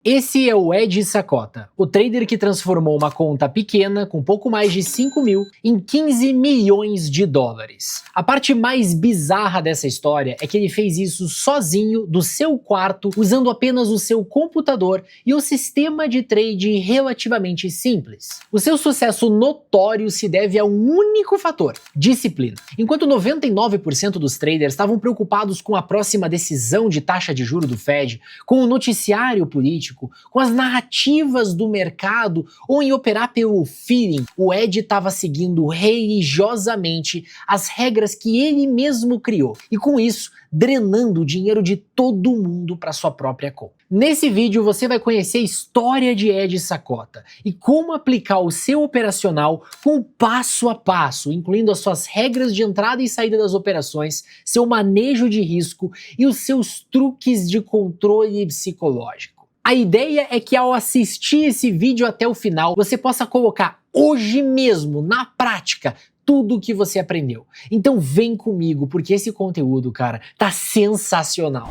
Esse é o Ed Sakota, o trader que transformou uma conta pequena, com pouco mais de 5 mil, em 15 milhões de dólares. A parte mais bizarra dessa história é que ele fez isso sozinho, do seu quarto, usando apenas o seu computador e um sistema de trade relativamente simples. O seu sucesso notório se deve a um único fator: disciplina. Enquanto 99% dos traders estavam preocupados com a próxima decisão de taxa de juros do Fed, com o noticiário político, com as narrativas do mercado ou em operar pelo feeling, o Ed estava seguindo religiosamente as regras que ele mesmo criou e com isso drenando o dinheiro de todo mundo para sua própria conta. Nesse vídeo você vai conhecer a história de Ed Sakota e como aplicar o seu operacional com o passo a passo, incluindo as suas regras de entrada e saída das operações, seu manejo de risco e os seus truques de controle psicológico. A ideia é que ao assistir esse vídeo até o final, você possa colocar hoje mesmo, na prática, tudo o que você aprendeu. Então vem comigo, porque esse conteúdo, cara, tá sensacional.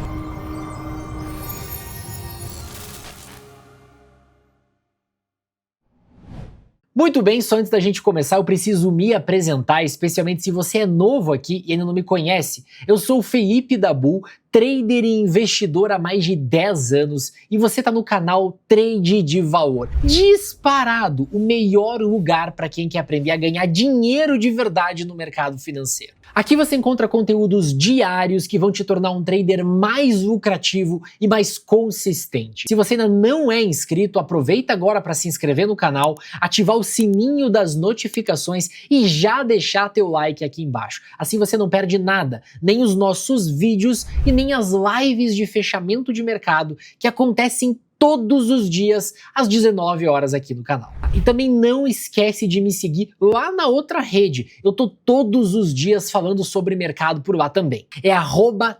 Muito bem, só antes da gente começar, eu preciso me apresentar, especialmente se você é novo aqui e ainda não me conhece. Eu sou o Felipe da Bull, trader e investidor há mais de 10 anos, e você está no canal Trade de Valor. Disparado, o melhor lugar para quem quer aprender a ganhar dinheiro de verdade no mercado financeiro. Aqui você encontra conteúdos diários que vão te tornar um trader mais lucrativo e mais consistente. Se você ainda não é inscrito, aproveita agora para se inscrever no canal, ativar o sininho das notificações e já deixar teu like aqui embaixo. Assim você não perde nada, nem os nossos vídeos e nem as lives de fechamento de mercado que acontecem todos os dias às 19 horas aqui no canal. E também não esquece de me seguir lá na outra rede. Eu tô todos os dias falando sobre mercado por lá também. É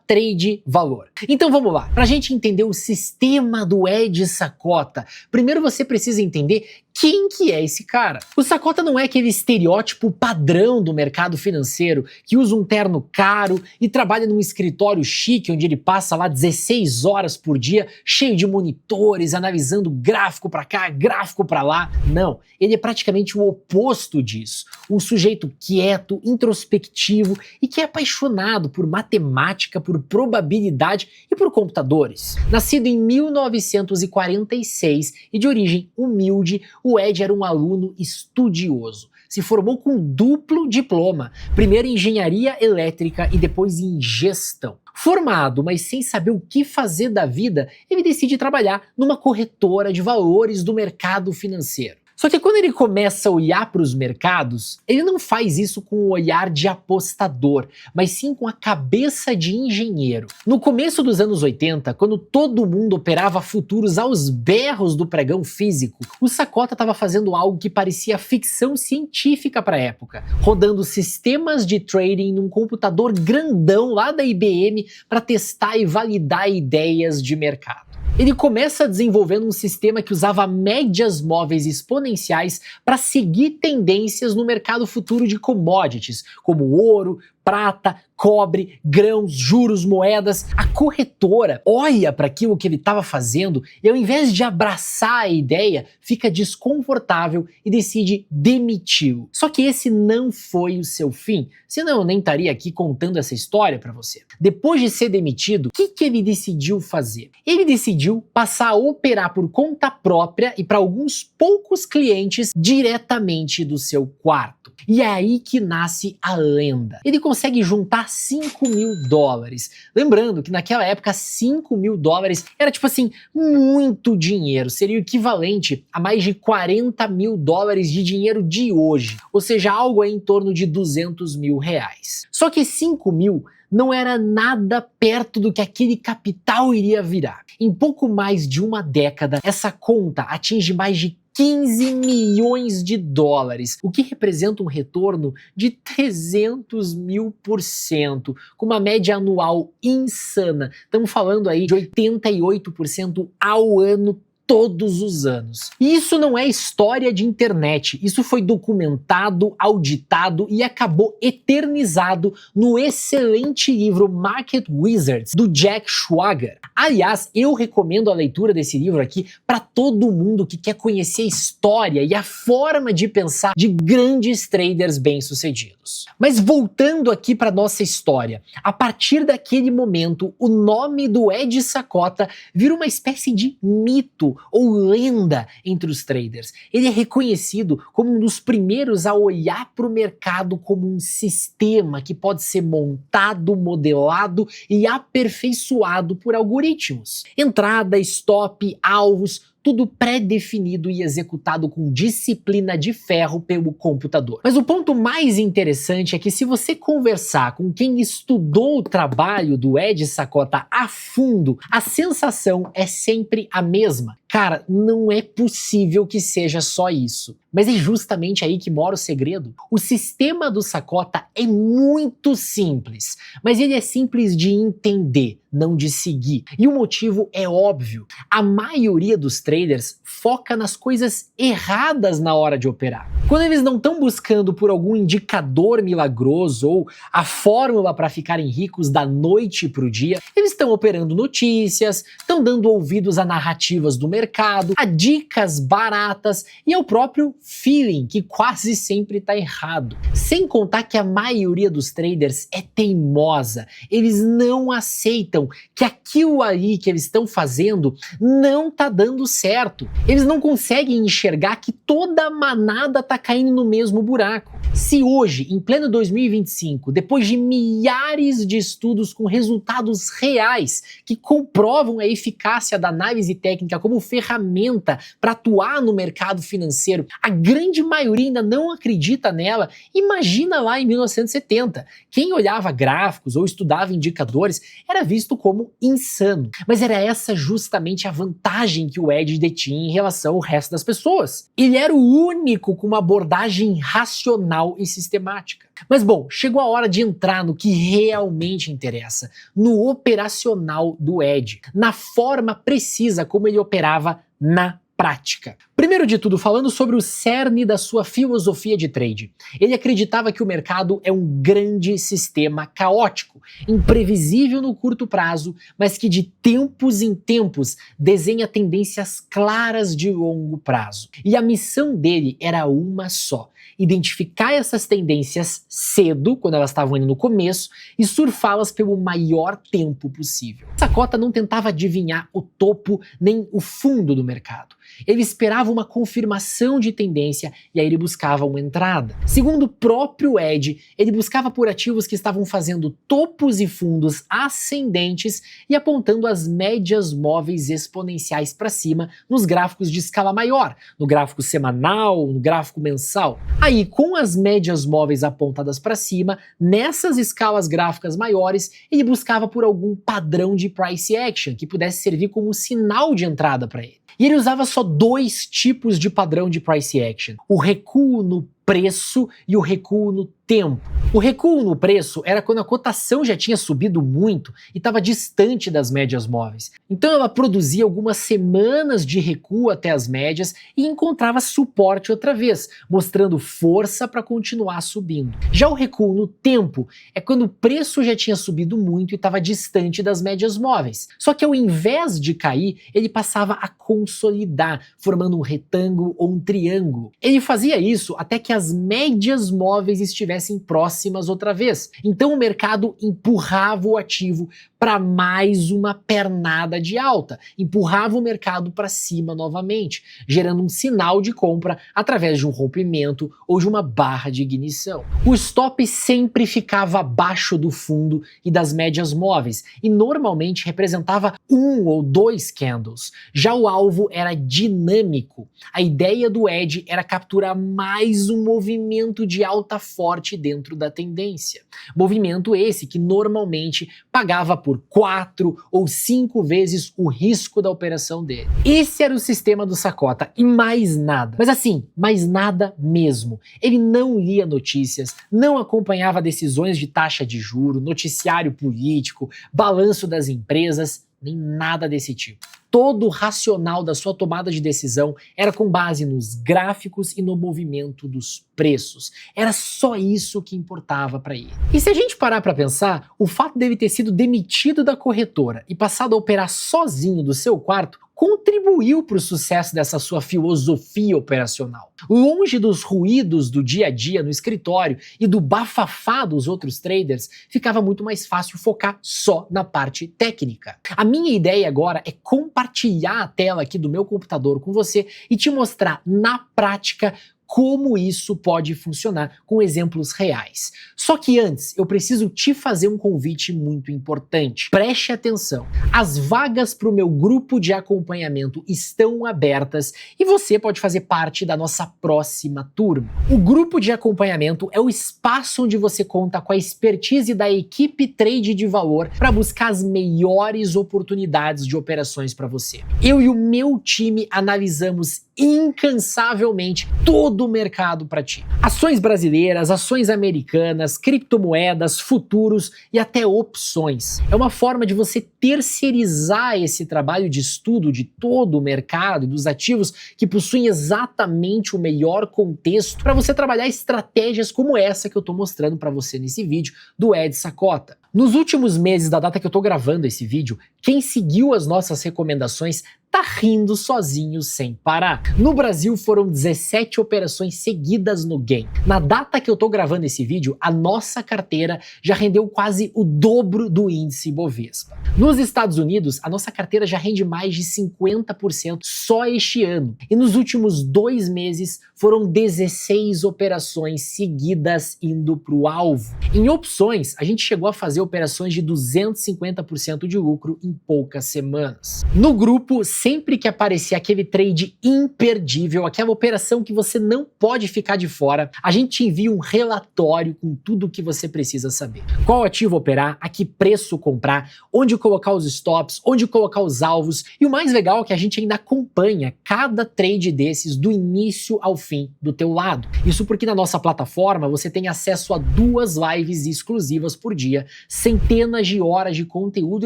@tradevalor. Então vamos lá. Pra gente entender o sistema do Ed Sakota, primeiro você precisa entender quem que é esse cara. O Sakota não é aquele estereótipo padrão do mercado financeiro que usa um terno caro e trabalha num escritório chique onde ele passa lá 16 horas por dia cheio de monitores, analisando gráfico pra cá, gráfico pra lá. Não, ele é praticamente o oposto disso. Um sujeito quieto, introspectivo e que é apaixonado por matemática, por probabilidade e por computadores. Nascido em 1946 e de origem humilde, o Ed era um aluno estudioso. Se formou com duplo diploma, primeiro em engenharia elétrica e depois em gestão. Formado, mas sem saber o que fazer da vida, ele decide trabalhar numa corretora de valores do mercado financeiro. Só que quando ele começa a olhar para os mercados, ele não faz isso com o olhar de apostador, mas sim com a cabeça de engenheiro. No começo dos anos 80, quando todo mundo operava futuros aos berros do pregão físico, o Sakota estava fazendo algo que parecia ficção científica para a época, rodando sistemas de trading num computador grandão lá da IBM para testar e validar ideias de mercado. Ele começa desenvolvendo um sistema que usava médias móveis exponenciais para seguir tendências no mercado futuro de commodities, como ouro, prata, cobre, grãos, juros, moedas. A corretora olha para aquilo que ele estava fazendo e, ao invés de abraçar a ideia, fica desconfortável e decide demiti-lo. Só que esse não foi o seu fim, senão eu nem estaria aqui contando essa história para você. Depois de ser demitido, o que ele decidiu fazer? Ele decidiu passar a operar por conta própria e para alguns poucos clientes diretamente do seu quarto. E é aí que nasce a lenda. Ele consegue juntar 5 mil dólares. Lembrando que naquela época 5 mil dólares era tipo assim, muito dinheiro. Seria o equivalente a mais de 40 mil dólares de dinheiro de hoje. Ou seja, algo aí em torno de 200 mil reais. Só que 5 mil não era nada perto do que aquele capital iria virar. Em pouco mais de uma década, essa conta atinge mais de 15 milhões de dólares, o que representa um retorno de 300 mil%, com uma média anual insana. Estamos falando aí de 88% ao ano todos os anos. E isso não é história de internet, isso foi documentado, auditado e acabou eternizado no excelente livro Market Wizards, do Jack Schwager. Aliás, eu recomendo a leitura desse livro aqui para todo mundo que quer conhecer a história e a forma de pensar de grandes traders bem-sucedidos. Mas voltando aqui para nossa história, a partir daquele momento, o nome do Ed Sakota vira uma espécie de mito ou lenda entre os traders. Ele é reconhecido como um dos primeiros a olhar para o mercado como um sistema que pode ser montado, modelado e aperfeiçoado por algoritmos. Entrada, stop, alvos, tudo pré-definido e executado com disciplina de ferro pelo computador. Mas o ponto mais interessante é que se você conversar com quem estudou o trabalho do Ed Sakota a fundo, a sensação é sempre a mesma. Cara, não é possível que seja só isso. Mas é justamente aí que mora o segredo. O sistema do Sakota é muito simples, mas ele é simples de entender, não de seguir. E o motivo é óbvio. A maioria dos traders foca nas coisas erradas na hora de operar. Quando eles não estão buscando por algum indicador milagroso ou a fórmula para ficarem ricos da noite para o dia, eles estão operando notícias, estão dando ouvidos a narrativas do mercado, a dicas baratas e ao próprio feeling, que quase sempre está errado. Sem contar que a maioria dos traders é teimosa. Eles não aceitam que aquilo ali que eles estão fazendo não está dando certo. Eles não conseguem enxergar que toda a manada está caindo no mesmo buraco. Se hoje, em pleno 2025, depois de milhares de estudos com resultados reais que comprovam a eficácia da análise técnica como ferramenta para atuar no mercado financeiro, a grande maioria ainda não acredita nela, imagina lá em 1970. Quem olhava gráficos ou estudava indicadores era visto como insano. Mas era essa justamente a vantagem que o Ed detinha em relação ao resto das pessoas. Ele era o único com uma abordagem racional e sistemática. Mas bom, chegou a hora de entrar no que realmente interessa, no operacional do Ed, na forma precisa como ele operava na prática. Primeiro de tudo, falando sobre o cerne da sua filosofia de trade. Ele acreditava que o mercado é um grande sistema caótico, imprevisível no curto prazo, mas que de tempos em tempos desenha tendências claras de longo prazo. E a missão dele era uma só: identificar essas tendências cedo, quando elas estavam indo no começo, e surfá-las pelo maior tempo possível. Sakota não tentava adivinhar o topo nem o fundo do mercado. Ele esperava uma confirmação de tendência e aí ele buscava uma entrada. Segundo o próprio Ed, ele buscava por ativos que estavam fazendo topos e fundos ascendentes e apontando as médias móveis exponenciais para cima nos gráficos de escala maior, no gráfico semanal, no gráfico mensal. Aí, com as médias móveis apontadas para cima, nessas escalas gráficas maiores, ele buscava por algum padrão de price action que pudesse servir como sinal de entrada para ele. E ele usava só dois tipos de padrão de price action: o recuo no preço e o recuo no tempo. O recuo no preço era quando a cotação já tinha subido muito e estava distante das médias móveis. Então ela produzia algumas semanas de recuo até as médias e encontrava suporte outra vez, mostrando força para continuar subindo. Já o recuo no tempo é quando o preço já tinha subido muito e estava distante das médias móveis. Só que ao invés de cair, ele passava a consolidar, formando um retângulo ou um triângulo. Ele fazia isso até que as médias móveis estivessem próximas outra vez. Então o mercado empurrava o ativo para mais uma pernada de alta, empurrava o mercado para cima novamente, gerando um sinal de compra através de um rompimento ou de uma barra de ignição. O stop sempre ficava abaixo do fundo e das médias móveis e normalmente representava 1 ou 2 candles. Já o alvo era dinâmico. A ideia do Ed era capturar mais um movimento de alta forte dentro da tendência. Movimento esse que normalmente pagava por 4 ou 5 vezes o risco da operação dele. Esse era o sistema do Sakota e mais nada. Mas assim, mais nada mesmo. Ele não lia notícias, não acompanhava decisões de taxa de juro, noticiário político, balanço das empresas, nem nada desse tipo. Todo o racional da sua tomada de decisão era com base nos gráficos e no movimento dos preços. Era só isso que importava para ele. E se a gente parar para pensar, o fato dele ter sido demitido da corretora e passado a operar sozinho do seu quarto contribuiu para o sucesso dessa sua filosofia operacional. Longe dos ruídos do dia a dia no escritório e do bafafá dos outros traders, ficava muito mais fácil focar só na parte técnica. A minha ideia agora é compartilhar a tela aqui do meu computador com você e te mostrar na prática como isso pode funcionar com exemplos reais. Só que antes, eu preciso te fazer um convite muito importante. Preste atenção. As vagas para o meu grupo de acompanhamento estão abertas e você pode fazer parte da nossa próxima turma. O grupo de acompanhamento é o espaço onde você conta com a expertise da equipe Trade de Valor para buscar as melhores oportunidades de operações para você. Eu e o meu time analisamos incansavelmente todo o mercado para ti. Ações brasileiras, ações americanas, criptomoedas, futuros e até opções. É uma forma de você terceirizar esse trabalho de estudo de todo o mercado e dos ativos que possuem exatamente o melhor contexto para você trabalhar estratégias como essa que eu estou mostrando para você nesse vídeo do Ed Sakota. Nos últimos meses da data que eu tô gravando esse vídeo, quem seguiu as nossas recomendações tá rindo sozinho sem parar. No Brasil foram 17 operações seguidas no gain. Na data que eu tô gravando esse vídeo, a nossa carteira já rendeu quase o dobro do índice Bovespa. Nos Estados Unidos, a nossa carteira já rende mais de 50% só este ano. E nos últimos 2 meses foram 16 operações seguidas indo pro alvo. Em opções, a gente chegou a fazer operações de 250% de lucro em poucas semanas. No grupo, sempre que aparecer aquele trade imperdível, aquela operação que você não pode ficar de fora, a gente te envia um relatório com tudo o que você precisa saber. Qual ativo operar, a que preço comprar, onde colocar os stops, onde colocar os alvos, e o mais legal é que a gente ainda acompanha cada trade desses do início ao fim do teu lado. Isso porque na nossa plataforma você tem acesso a 2 lives exclusivas por dia, centenas de horas de conteúdo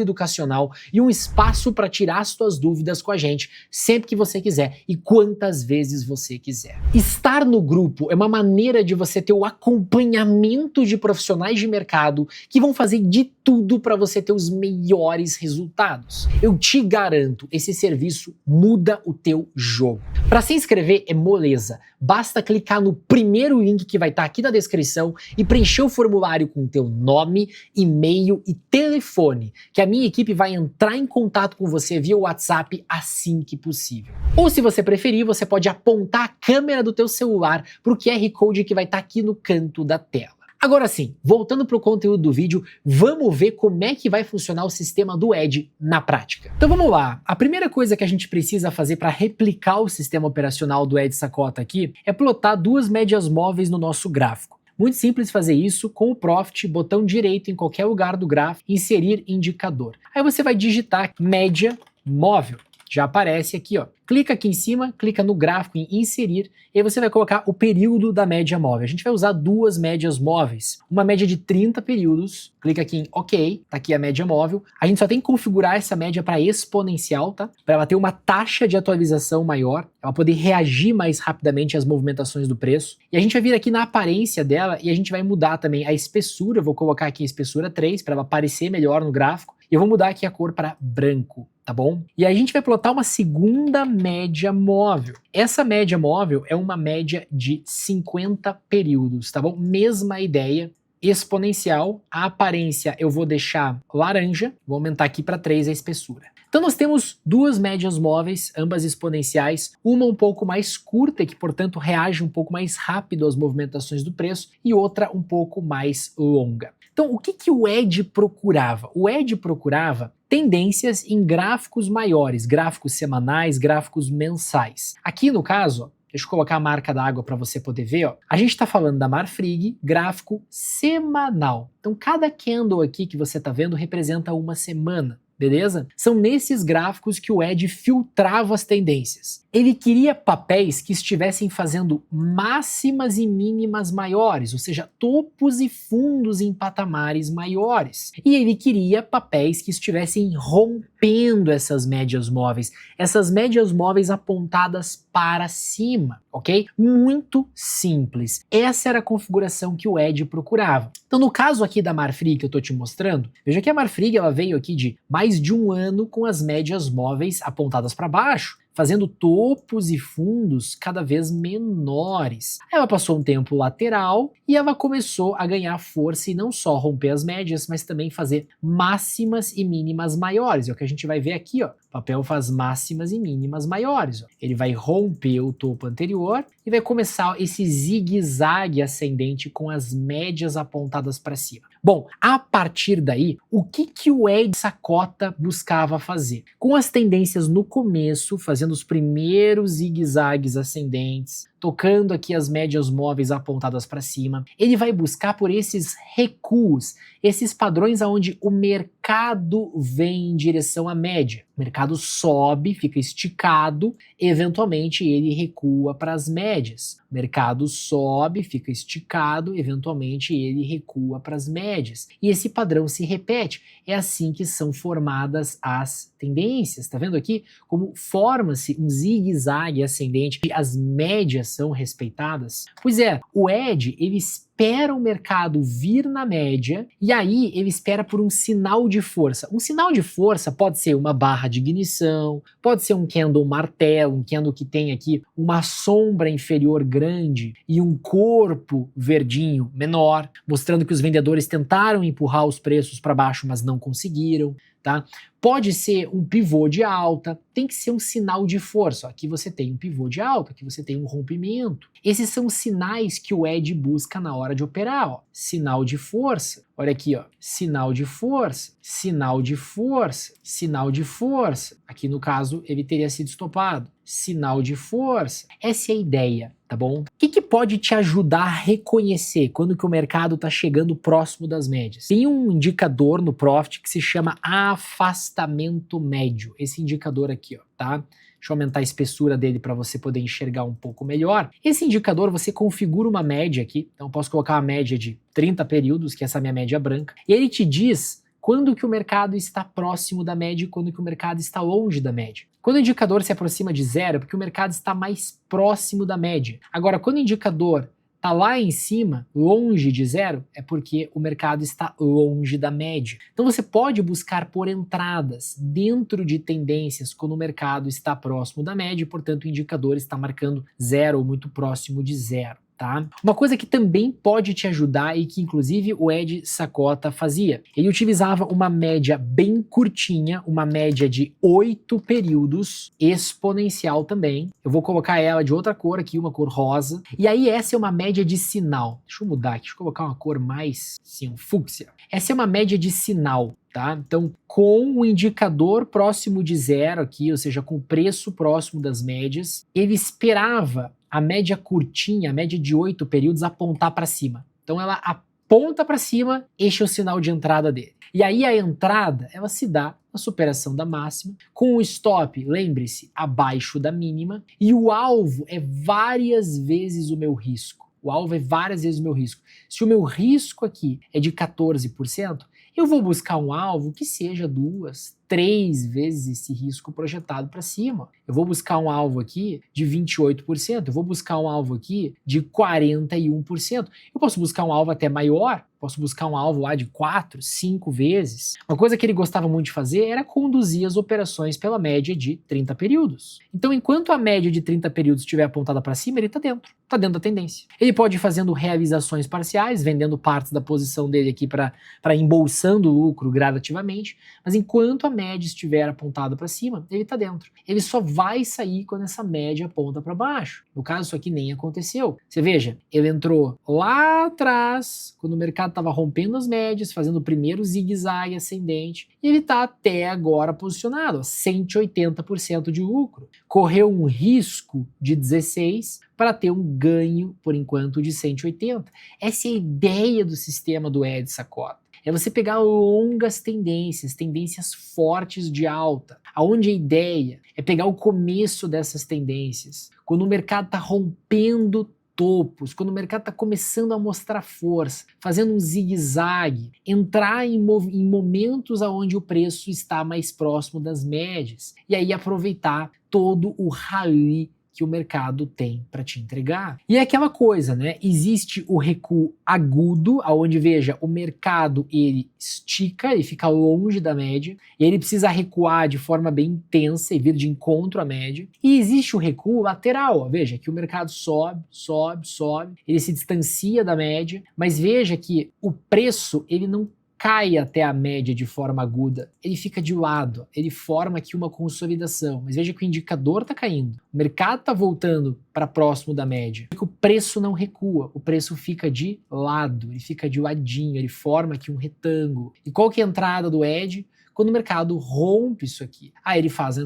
educacional e um espaço para tirar as tuas dúvidas com a gente sempre que você quiser e quantas vezes você quiser. Estar no grupo é uma maneira de você ter o acompanhamento de profissionais de mercado que vão fazer de tudo para você ter os melhores resultados. Eu te garanto, esse serviço muda o teu jogo. Para se inscrever é moleza. Basta clicar no primeiro link que vai estar aqui na descrição e preencher o formulário com o teu nome, e-mail e telefone, que a minha equipe vai entrar em contato com você via WhatsApp assim que possível. Ou se você preferir, você pode apontar a câmera do teu celular para o QR Code que vai estar aqui no canto da tela. Agora sim, voltando para o conteúdo do vídeo, vamos ver como é que vai funcionar o sistema do Ed na prática. Então vamos lá, a primeira coisa que a gente precisa fazer para replicar o sistema operacional do Ed Sakota aqui é plotar 2 médias móveis no nosso gráfico. Muito simples fazer isso com o Profit, botão direito em qualquer lugar do gráfico, inserir indicador. Aí você vai digitar média móvel. Já aparece aqui, ó. Clica aqui em cima, clica no gráfico em inserir, e aí você vai colocar o período da média móvel. A gente vai usar 2 médias móveis. Uma média de 30 períodos, clica aqui em OK, tá aqui a média móvel. A gente só tem que configurar essa média para exponencial, tá? Para ela ter uma taxa de atualização maior, ela poder reagir mais rapidamente às movimentações do preço. E a gente vai vir aqui na aparência dela e a gente vai mudar também a espessura. Eu vou colocar aqui a espessura 3 para ela aparecer melhor no gráfico. E eu vou mudar aqui a cor para branco, tá bom? E aí a gente vai plotar uma segunda média móvel. Essa média móvel é uma média de 50 períodos, tá bom? Mesma ideia, exponencial. A aparência eu vou deixar laranja, vou aumentar aqui para 3 a espessura. Então nós temos 2 médias móveis, ambas exponenciais, uma um pouco mais curta, que portanto reage um pouco mais rápido às movimentações do preço, e outra um pouco mais longa. Então o que o Ed procurava? O Ed procurava tendências em gráficos maiores, gráficos semanais, gráficos mensais. Aqui no caso, deixa eu colocar a marca da água para você poder ver, ó. A gente está falando da Marfrig, gráfico semanal. Então cada candle aqui que você está vendo representa uma semana. Beleza? São nesses gráficos que o Ed filtrava as tendências. Ele queria papéis que estivessem fazendo máximas e mínimas maiores, ou seja, topos e fundos em patamares maiores. E ele queria papéis que estivessem rompendo essas médias móveis apontadas para cima, ok? Muito simples. Essa era a configuração que o Ed procurava. Então, no caso aqui da Marfrig que eu estou te mostrando, veja que a Marfrig ela veio aqui de mais de um ano com as médias móveis apontadas para baixo, fazendo topos e fundos cada vez menores. Ela passou um tempo lateral e ela começou a ganhar força e não só romper as médias, mas também fazer máximas e mínimas maiores. É o que a gente vai ver aqui, ó. O papel faz máximas e mínimas maiores. Ó. Ele vai romper o topo anterior e vai começar esse zigue-zague ascendente com as médias apontadas para cima. Bom, a partir daí, o que o Ed Sakota buscava fazer? Com as tendências no começo, fazendo os primeiros zigue-zagues ascendentes, tocando aqui as médias móveis apontadas para cima, ele vai buscar por esses recuos, esses padrões aonde o mercado vem em direção à média. O mercado sobe, fica esticado, eventualmente ele recua para as médias. O mercado sobe, fica esticado, eventualmente ele recua para as médias. E esse padrão se repete. É assim que são formadas as tendências. Tá vendo aqui como forma-se um zigue-zague ascendente e as médias são respeitadas? Pois é, o Ed, ele espera o mercado vir na média e aí ele espera por um sinal de força. Um sinal de força pode ser uma barra de ignição, pode ser um candle martelo, um candle que tem aqui uma sombra inferior grande e um corpo verdinho menor, mostrando que os vendedores tentaram empurrar os preços para baixo, mas não conseguiram. Tá? Pode ser um pivô de alta, tem que ser um sinal de força. Aqui você tem um pivô de alta, aqui você tem um rompimento. Esses são os sinais que o Ed busca na hora de operar. Ó. Sinal de força, olha aqui, ó. Sinal de força, sinal de força, sinal de força. Aqui no caso ele teria sido estopado. Sinal de força. Essa é a ideia, tá bom? O que pode te ajudar a reconhecer quando que o mercado está chegando próximo das médias? Tem um indicador no Profit que se chama afastamento médio. Esse indicador aqui, ó, tá? Deixa eu aumentar a espessura dele para você poder enxergar um pouco melhor. Esse indicador você configura uma média aqui. Então eu posso colocar uma média de 30 períodos, que é essa minha média branca. E ele te diz quando que o mercado está próximo da média e quando que o mercado está longe da média. Quando o indicador se aproxima de zero, é porque o mercado está mais próximo da média. Agora, quando o indicador está lá em cima, longe de zero, é porque o mercado está longe da média. Então você pode buscar por entradas dentro de tendências quando o mercado está próximo da média e, portanto, o indicador está marcando zero ou muito próximo de zero. Tá? Uma coisa que também pode te ajudar e que inclusive o Ed Sakota fazia, ele utilizava uma média bem curtinha, uma média de 8 períodos, exponencial também. Eu vou colocar ela de outra cor aqui, uma cor rosa, e aí essa é uma média de sinal. Deixa eu mudar aqui, deixa eu colocar uma cor mais, assim, um fúcsia. Essa é uma média de sinal. Tá? Então, com o indicador próximo de zero aqui, ou seja, com o preço próximo das médias, ele esperava a média curtinha, a média de 8 períodos, apontar para cima. Então ela aponta para cima, este é o sinal de entrada dele. E aí a entrada, ela se dá na superação da máxima, com o stop, lembre-se, abaixo da mínima, e o alvo é várias vezes o meu risco. O alvo é várias vezes o meu risco. Se o meu risco aqui é de 14%, eu vou buscar um alvo que seja 2, 3 vezes esse risco projetado para cima. Eu vou buscar um alvo aqui de 28%, eu vou buscar um alvo aqui de 41%. Eu posso buscar um alvo até maior, posso buscar um alvo lá de 4, 5 vezes. Uma coisa que ele gostava muito de fazer era conduzir as operações pela média de 30 períodos. Então, enquanto a média de 30 períodos estiver apontada para cima, ele está dentro da tendência. Ele pode ir fazendo realizações parciais, vendendo partes da posição dele aqui para embolsando o lucro gradativamente, mas enquanto a média estiver apontada para cima, ele está dentro. Ele só vai sair quando essa média aponta para baixo. No caso, isso aqui nem aconteceu. Você veja, ele entrou lá atrás, quando o mercado estava rompendo as médias, fazendo o primeiro zigue-zague ascendente, e ele está até agora posicionado, 180% de lucro. Correu um risco de 16 para ter um ganho, por enquanto, de 180. Essa é a ideia do sistema do Ed Sakota. é você pegar longas tendências, tendências fortes de alta, aonde a ideia é pegar o começo dessas tendências, quando o mercado está rompendo topos, quando o mercado está começando a mostrar força, fazendo um zigue-zague, entrar em momentos onde o preço está mais próximo das médias, e aí aproveitar todo o rally que o mercado tem para te entregar. E é aquela coisa, né? Existe o recuo agudo, aonde, veja, o mercado ele estica, ele fica longe da média, e ele precisa recuar de forma bem intensa e vir de encontro à média. E existe o recuo lateral, ó, veja que o mercado sobe, sobe, sobe, ele se distancia da média, mas veja que o preço ele não cai até a média de forma aguda, ele fica de lado, ele forma aqui uma consolidação, mas veja que o indicador está caindo, o mercado está voltando para próximo da média, o preço não recua, o preço fica de lado, ele fica de ladinho, ele forma aqui um retângulo. E qual que é a entrada do edge? Quando o mercado rompe isso aqui, aí ele faz a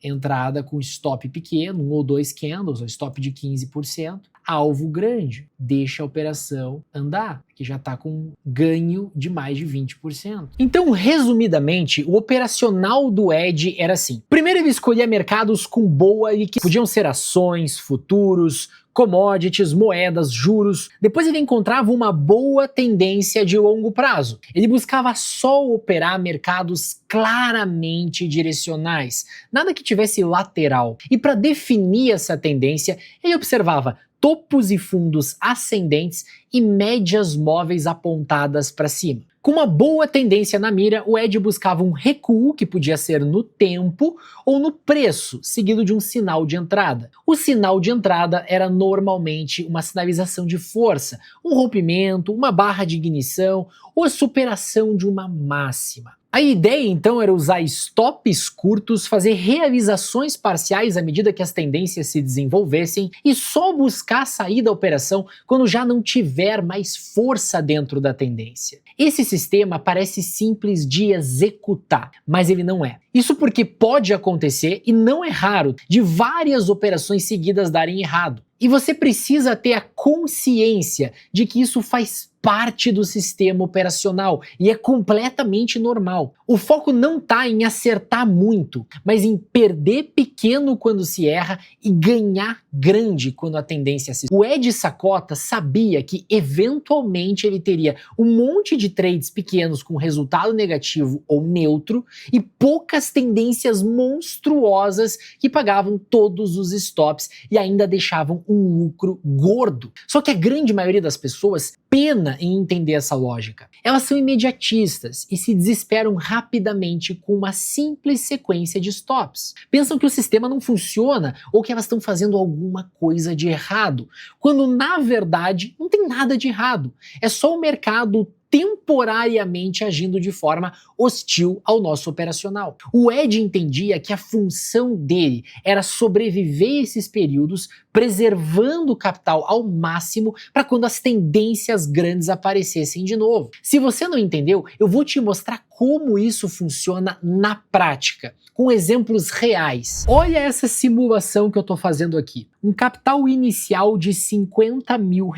entrada com stop pequeno, 1 ou 2 candles, ou stop de 15%, alvo grande, deixa a operação andar, que já está com ganho de mais de 20%. Então, resumidamente, o operacional do Ed era assim. Primeiro ele escolhia mercados com boa e que podiam ser ações, futuros, commodities, moedas, juros. Depois ele encontrava uma boa tendência de longo prazo. Ele buscava só operar mercados claramente direcionais, nada que tivesse lateral. E para definir essa tendência, ele observava topos e fundos ascendentes e médias móveis apontadas para cima. Com uma boa tendência na mira, o Ed buscava um recuo, que podia ser no tempo ou no preço, seguido de um sinal de entrada. O sinal de entrada era normalmente uma sinalização de força, um rompimento, uma barra de ignição ou a superação de uma máxima. A ideia então era usar stops curtos, fazer realizações parciais à medida que as tendências se desenvolvessem e só buscar sair da operação quando já não tiver mais força dentro da tendência. Esse sistema parece simples de executar, mas ele não é. Isso porque pode acontecer, e não é raro, de várias operações seguidas darem errado. E você precisa ter a consciência de que isso faz parte do sistema operacional e é completamente normal. O foco não está em acertar muito, mas em perder pequeno quando se erra e ganhar grande quando a tendência se... O Ed Sakota sabia que eventualmente ele teria um monte de trades pequenos com resultado negativo ou neutro e poucas tendências monstruosas que pagavam todos os stops e ainda deixavam um lucro gordo. Só que a grande maioria das pessoas pena em entender essa lógica. Elas são imediatistas e se desesperam rapidamente com uma simples sequência de stops. Pensam que o sistema não funciona ou que elas estão fazendo alguma coisa de errado, quando na verdade não tem nada de errado. É só o mercado temporariamente agindo de forma hostil ao nosso operacional. O Ed entendia que a função dele era sobreviver esses períodos, preservando o capital ao máximo para quando as tendências grandes aparecessem de novo. Se você não entendeu, eu vou te mostrar como isso funciona na prática, com exemplos reais. Olha essa simulação que eu estou fazendo aqui. Um capital inicial de R$50 mil.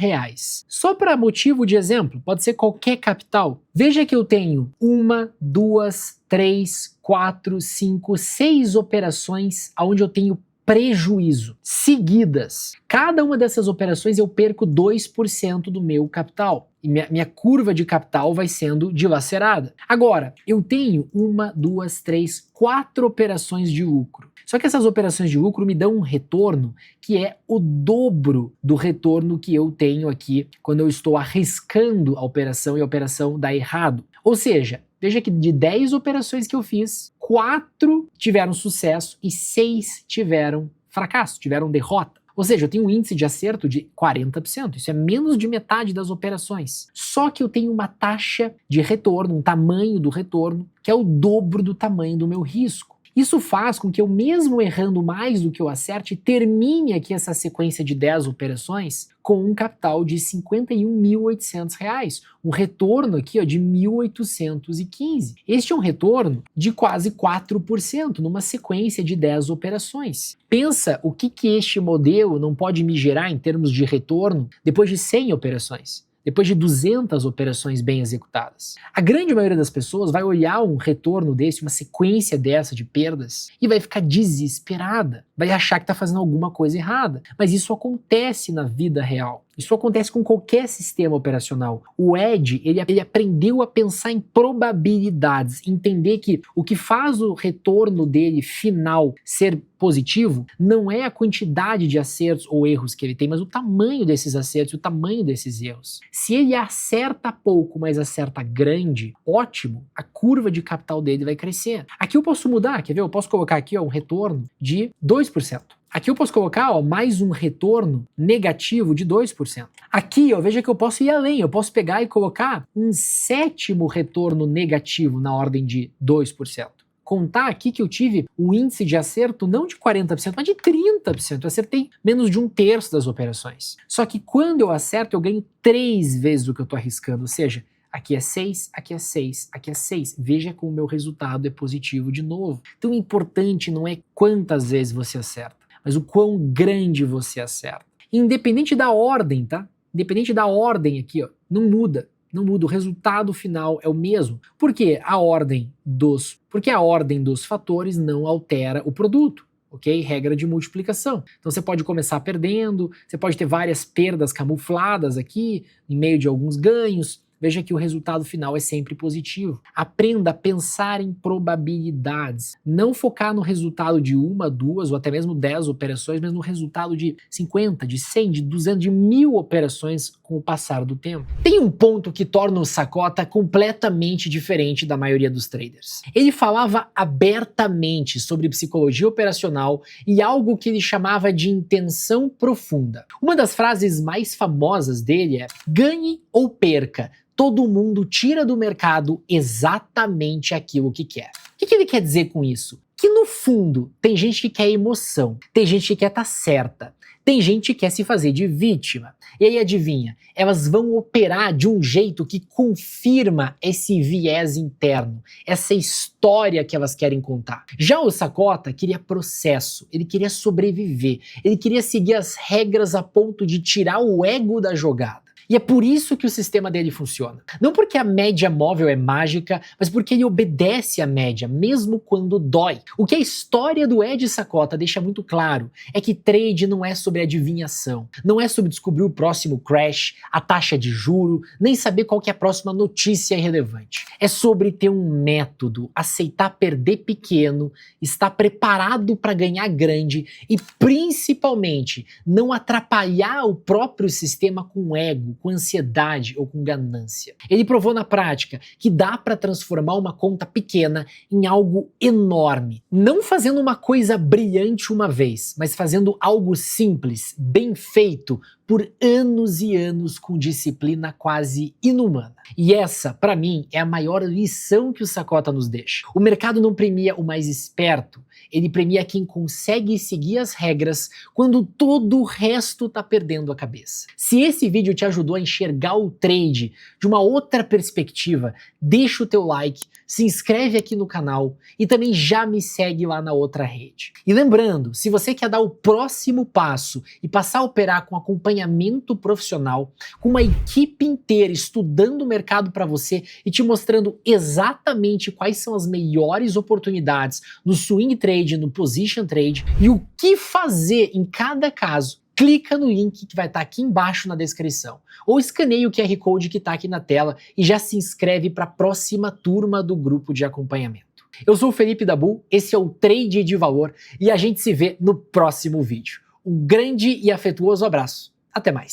Só para motivo de exemplo, pode ser qualquer capital. Veja que eu tenho 1, 2, 3, 4, 5, 6 operações onde eu tenho prejuízo, seguidas. Cada uma dessas operações eu perco 2% do meu capital. E minha curva de capital vai sendo dilacerada. Agora, eu tenho 1, 2, 3, 4 operações de lucro. Só que essas operações de lucro me dão um retorno que é o dobro do retorno que eu tenho aqui quando eu estou arriscando a operação e a operação dá errado. Ou seja, veja que de 10 operações que eu fiz, 4 tiveram sucesso e 6 tiveram fracasso, tiveram derrota. Ou seja, eu tenho um índice de acerto de 40%, isso é menos de metade das operações. Só que eu tenho uma taxa de retorno, um tamanho do retorno, que é o dobro do tamanho do meu risco. Isso faz com que eu, mesmo errando mais do que eu acerte, termine aqui essa sequência de 10 operações com um capital de R$51.800, um retorno aqui ó, de 1.815. Este é um retorno de quase 4% numa sequência de 10 operações. Pensa o que este modelo não pode me gerar em termos de retorno depois de 100 operações. depois de 200 operações bem executadas. A grande maioria das pessoas vai olhar um retorno desse, uma sequência dessa de perdas, e vai ficar desesperada, vai achar que está fazendo alguma coisa errada. Mas isso acontece na vida real. Isso acontece com qualquer sistema operacional. O Ed, ele aprendeu a pensar em probabilidades, entender que o que faz o retorno dele final ser positivo não é a quantidade de acertos ou erros que ele tem, mas o tamanho desses acertos e o tamanho desses erros. Se ele acerta pouco, mas acerta grande, ótimo, a curva de capital dele vai crescer. Aqui eu posso mudar, quer ver? Eu posso colocar aqui um retorno de 2%. Aqui eu posso colocar mais um retorno negativo de 2%. Aqui, veja que eu posso ir além, eu posso pegar e colocar um 7º retorno negativo na ordem de 2%. Contar aqui que eu tive um índice de acerto não de 40%, mas de 30%. Eu acertei menos de 1/3 das operações. Só que quando eu acerto, eu ganho 3 vezes o que eu estou arriscando, ou seja, aqui é 6, aqui é 6, aqui é 6. Veja como o meu resultado é positivo de novo. Então o importante não é quantas vezes você acerta, mas o quão grande você acerta. Independente da ordem, tá? Independente da ordem aqui, não muda. Não muda, o resultado final é o mesmo. Porque a ordem dos fatores não altera o produto. Ok? Regra de multiplicação. Então você pode começar perdendo, você pode ter várias perdas camufladas aqui, em meio de alguns ganhos. Veja que o resultado final é sempre positivo. Aprenda a pensar em probabilidades. Não focar no resultado de 1, 2 ou até mesmo 10 operações, mas no resultado de 50, de 100, de 200, de 1000 operações com o passar do tempo. Tem um ponto que torna o Sakota completamente diferente da maioria dos traders. Ele falava abertamente sobre psicologia operacional e algo que ele chamava de intenção profunda. Uma das frases mais famosas dele é: ganhe ou perca, todo mundo tira do mercado exatamente aquilo que quer. O que ele quer dizer com isso? Que no fundo tem gente que quer emoção, tem gente que quer estar certa, tem gente que quer se fazer de vítima. E aí adivinha, elas vão operar de um jeito que confirma esse viés interno, essa história que elas querem contar. Já o Sakota queria processo, ele queria sobreviver, ele queria seguir as regras a ponto de tirar o ego da jogada. E é por isso que o sistema dele funciona. Não porque a média móvel é mágica, mas porque ele obedece à média, mesmo quando dói. O que a história do Ed Sakota deixa muito claro é que trade não é sobre adivinhação, não é sobre descobrir o próximo crash, a taxa de juro, nem saber qual que é a próxima notícia relevante. É sobre ter um método, aceitar perder pequeno, estar preparado para ganhar grande e, principalmente, não atrapalhar o próprio sistema com ego, com ansiedade ou com ganância. Ele provou na prática que dá para transformar uma conta pequena em algo enorme, não fazendo uma coisa brilhante uma vez, mas fazendo algo simples, bem feito, por anos e anos com disciplina quase inumana. E essa, para mim, é a maior lição que o Sakota nos deixa. O mercado não premia o mais esperto, ele premia quem consegue seguir as regras quando todo o resto tá perdendo a cabeça. Se esse vídeo te ajudou a enxergar o trade de uma outra perspectiva, deixa o teu like, se inscreve aqui no canal e também já me segue lá na outra rede. E lembrando, se você quer dar o próximo passo e passar a operar com acompanhamento profissional, com uma equipe inteira estudando o mercado para você e te mostrando exatamente quais são as melhores oportunidades no swing trade, no position trade e o que fazer em cada caso, clica no link que vai estar aqui embaixo na descrição. Ou escaneie o QR Code que está aqui na tela e já se inscreve para a próxima turma do grupo de acompanhamento. Eu sou o Felipe Dabu, esse é o Trade de Valor e a gente se vê no próximo vídeo. Um grande e afetuoso abraço. Até mais.